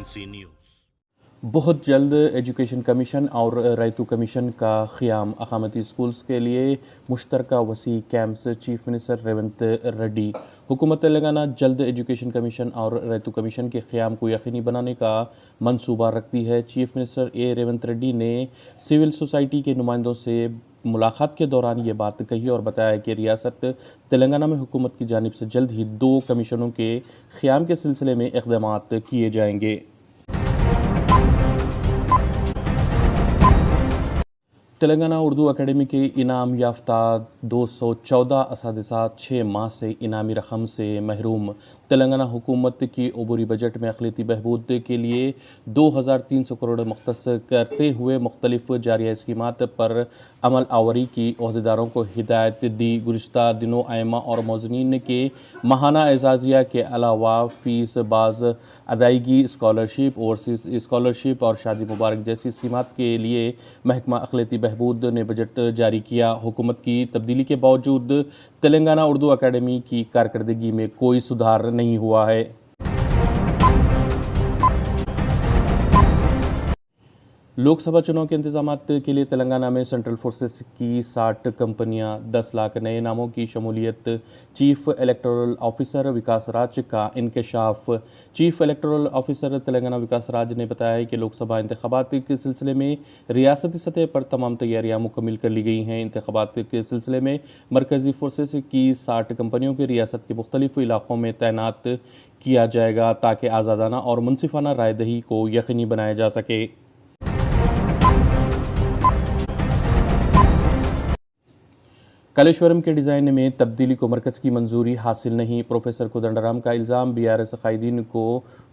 Agency news. बहुत जल्द education commission और रैतू कमीशन का क़याम। अकामती स्कूल्स के लिए मुश्तरका वसी camps. Chief minister Revanth Reddy. हुकूमत तेलंगाना जल्द एजुकेशन कमीशन और रैतू कमीशन के क़याम को यकीनी बनाने का मंसूबा रखती है। चीफ मिनिस्टर रेवंत रेड्डी ने सिविल सोसाइटी के नुमाइंदों से मुलाकात के दौरान ये बात कही और बताया कि रियासत तेलंगाना में हुकूमत की जानिब से जल्द ही 2 कमीशनों के क़याम के सिलसिले में इक़दामात किए जाएंगे। तेलंगाना उर्दू अकेडमी के इनाम याफ्ता 214 असातिज़ा 6 माह से इनामी रकम से महरूम। तेलंगाना हुकूमत की अबूरी बजट में अक़लियती बहबूद के लिए 2300 करोड़ मुख्तस करते हुए मुख्तलिफ जारिया स्कीमात पर अमल आवरी की अहदेदारों को हिदायत दी। गुज़िश्ता दिनों आइमा और मौज़नीन के माहाना एजाज़िया के अलावा फ़ीस बाज़ अदायगी, स्कॉलरशिप, ओवरसीज़ स्कॉलरशिप और शादी मुबारक जैसी स्कीमात के लिए महकमा अक़लियती बहबूद ने बजट जारी किया। हुकूमत की तब्दीली के बावजूद तेलंगाना उर्दू अकेडमी की कारकर्दगी में कोई सुधार नहीं हुआ है। लोकसभा चुनाव के इंतजामात के लिए तेलंगाना में सेंट्रल फोर्सेस की 60 कंपनियां, 10 लाख नए नामों की शमूलियत। चीफ इलेक्टोरल ऑफिसर विकास राज का इंकशाफ। चीफ इलेक्टोरल ऑफिसर तेलंगाना विकास राज ने बताया कि लोकसभा इंतखाबात के सिलसिले में रियासती सतह पर तमाम तैयारियां मुकम्मल कर ली गई हैं। इंतखाबात के सिलसिले में मरकजी फोर्सेस की 60 कंपनियों के रियासत के मुख्तलिफ इलाकों में तैनात किया जाएगा ताकि आज़ादाना और मुनसिफाना रायदही को यकीनी बनाया जा सके। कालेश्वरम के डिज़ाइन में तब्दीली को मरकज़ की मंजूरी हासिल नहीं। प्रोफेसर कोदंडराम का इल्ज़ाम। बीआरएस कायदीन को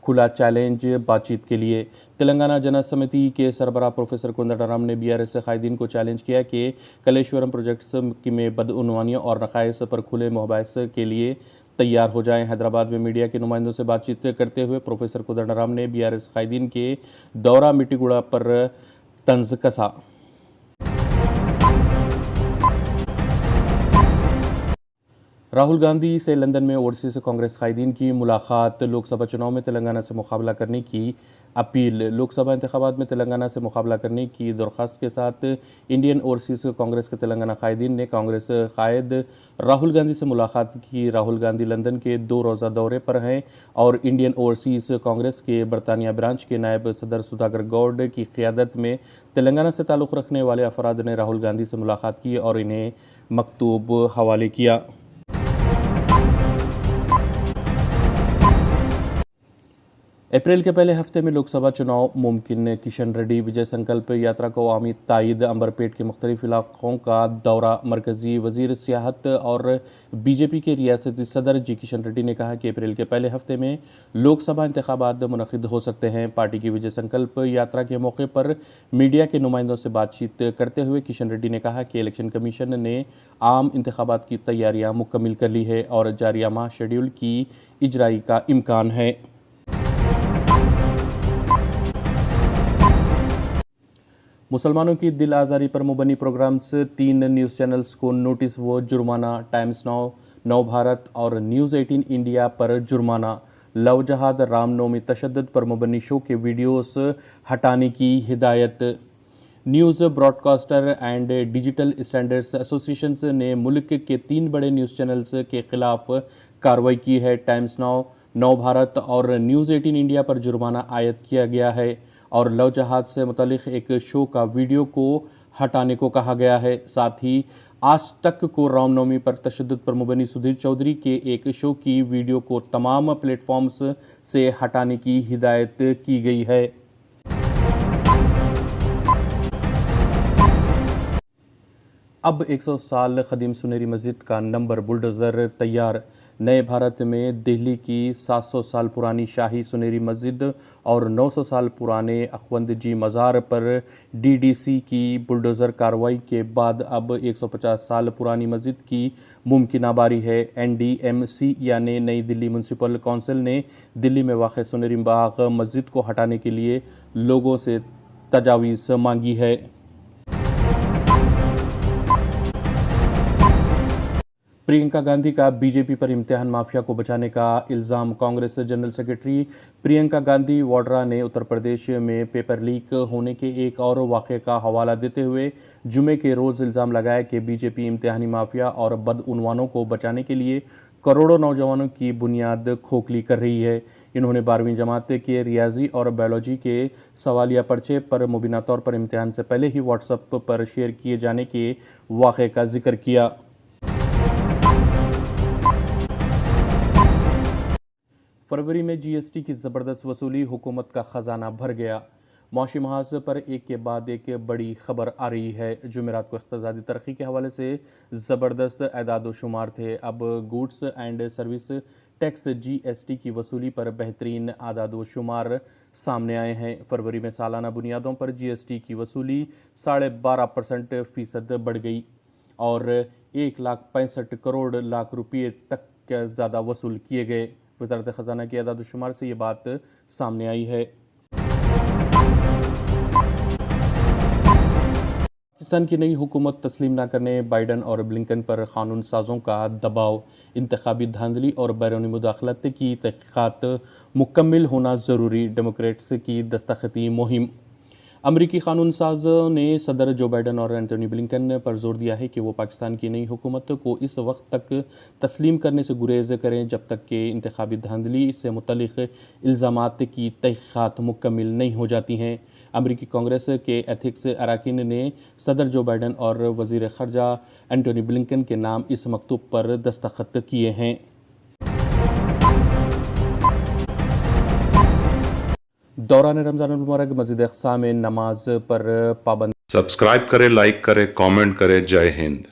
खुला चैलेंज बातचीत के लिए। तेलंगाना जनता समिति के सरबराह प्रोफेसर कोदंडराम ने बीआरएस कायदीन को चैलेंज किया कि कालेश्वरम प्रोजेक्ट्स में बदउनवानियों और नक़ाइस पर खुले मुबाहिस के लिए तैयार हो जाएं। हैदराबाद में मीडिया के नुमाइंदों से बातचीत करते हुए प्रोफेसर कोदंडराम ने बीआरएस कायदीन के दौरा मिट्टीगुड़ा पर तंज कसा। राहुल गांधी से लंदन में ओवरसीज़ कांग्रेस कायदीन की मुलाकात। लोकसभा चुनाव में तेलंगाना से मुकाबला करने की अपील। लोकसभा इंतखाबात में तेलंगाना से मुकाबला करने की दरख्वास्त के साथ इंडियन ओवरसीज़ कांग्रेस के तेलंगाना कायदीन ने कांग्रेस कायद राहुल गांधी से मुलाकात की। राहुल गांधी लंदन के 2 रोज़ा दौरे पर हैं और इंडियन ओवरसीज़ कांग्रेस के बरतानिया ब्रांच के नायब सदर सुधाकर गौड़ की क़ियादत में तेलंगाना से ताल्लुक़ रखने वाले अफराद ने राहुल गांधी से मुलाकात की और इन्हें मकतूब हवाले किया। अप्रैल के पहले हफ्ते में लोकसभा चुनाव मुमकिन। किशन रेड्डी विजय संकल्प यात्रा को आमी तायद। अंबरपेट के मुख्तलिफ इलाकों का दौरा। मरकजी वजीर सियाहत और बीजेपी के रियासती सदर जी किशन रेड्डी ने कहा कि अप्रैल के पहले हफ्ते में लोकसभा इंतखाबात मुनक़िद हो सकते हैं। पार्टी की विजय संकल्प यात्रा के मौके पर मीडिया के नुमाइंदों से बातचीत करते हुए किशन रेड्डी ने कहा कि इलेक्शन कमीशन ने आम इंतखाबात की तैयारियां मुकम्मल कर ली है और जारिया माह शेड्यूल की इजराई का इम्कान है। मुसलमानों की दिल आज़ारी पर मुबनी प्रोग्राम्स। 3 न्यूज़ चैनल्स को नोटिस व जुर्माना। टाइम्स नाउ, नव भारत और न्यूज़ 18 इंडिया पर जुर्माना। लव जहाद, रामनवमी, तशद्दुद पर मुबनी शो के वीडियोस हटाने की हिदायत। News broadcaster and digital standards association ने मुल्क के 3 बड़े न्यूज़ चैनल्स के खिलाफ कार्रवाई की है। टाइम्स नाउ, नव भारत और न्यूज़ 18 इंडिया पर जुर्माना आयद किया गया है और लव जहाज से मुतालिक एक शो का वीडियो को हटाने को कहा गया है। साथ ही आज तक को रामनवमी पर तशद्दुद पर मुबनी सुधीर चौधरी के एक शो की वीडियो को तमाम प्लेटफॉर्म्स से हटाने की हिदायत की गई है। अब 100 साल कदीम सुनहरी मस्जिद का नंबर बुलडोज़र तैयार। नए भारत में दिल्ली की 700 साल पुरानी शाही सुनहरी मस्जिद और 900 साल पुराने अखवंद जी मज़ार पर डीडीसी की बुलडोज़र कार्रवाई के बाद अब 150 साल पुरानी मस्जिद की मुमकिन बारी है। एनडीएमसी यानी नई दिल्ली म्यूनसिपल कौंसिल ने दिल्ली में वाक़ सुनहरी बाग मस्जिद को हटाने के लिए लोगों से तजावीज़ मांगी है। प्रियंका गांधी का बीजेपी पर इम्तिहान माफिया को बचाने का इल्ज़ाम। कांग्रेस जनरल सेक्रेटरी प्रियंका गांधी वाड्रा ने उत्तर प्रदेश में पेपर लीक होने के एक और वाक़े का हवाला देते हुए जुमे के रोज़ इल्ज़ाम लगाया कि बीजेपी इम्तिहानी माफिया और बदउनवानों को बचाने के लिए करोड़ों नौजवानों की बुनियाद खोखली कर रही है। इन्होंने 12वीं जमात के रियाजी और बायोलॉजी के सवालिया पर्चे पर मुबीना तौर पर इम्तिहान से पहले ही व्हाट्सएप पर शेयर किए जाने के वाक़े का जिक्र किया। फरवरी में जीएसटी की ज़बरदस्त वसूली, हुकूमत का ख़जाना भर गया। मौशी महाज पर एक के बाद एक बड़ी खबर आ रही है। जुमेरात को इक़्तिसादी तरक्की के हवाले से ज़बरदस्त एदाद शुमार थे। अब goods and service tax GST की वसूली पर बेहतरीन आदाद व शुमार सामने आए हैं। फरवरी में सालाना बुनियादों पर जीएसटी की वसूली 12.5% बढ़ गई और 1,65 करोड़ लाख रुपये तक ज़्यादा वसूल किए गए। वज़ारत ख़जाना की आदाद शुमार से ये बात सामने आई है। पाकिस्तान की नई हुकूमत तस्लीम न करने बाइडन और ब्लिंकन पर कानून साजों का दबाव। इंतखाबी धांधली और बैरूनी मुदाखलत की तहक़ीक़ात मुकम्मल होना ज़रूरी। डेमोक्रेट्स की दस्तखती मुहिम। अमरीकी कानून साज़ों ने सदर जो बाइडन और एंटनी ब्लिंकन पर जोर दिया है कि वो पाकिस्तान की नई हुकूमत को इस वक्त तक तस्लीम करने से गुरेज करें जब तक कि इंतखाबी धांधली से मुतल्लिक़ इल्ज़ामात की तहक़ीक़ात मुकम्मल नहीं हो जाती हैं। अमरीकी कांग्रेस के एथिक्स अरकान ने सदर जो बाइडन और वज़ीर ख़ारजा एंटनी ब्लिंकन के नाम इस मकतूब पर दस्तखत किए हैं। दौरान रमज़ान मुबारक मस्जिद अक़सा में नमाज पर पाबंदी। सब्सक्राइब करें, लाइक करें, कमेंट करें। जय हिंद।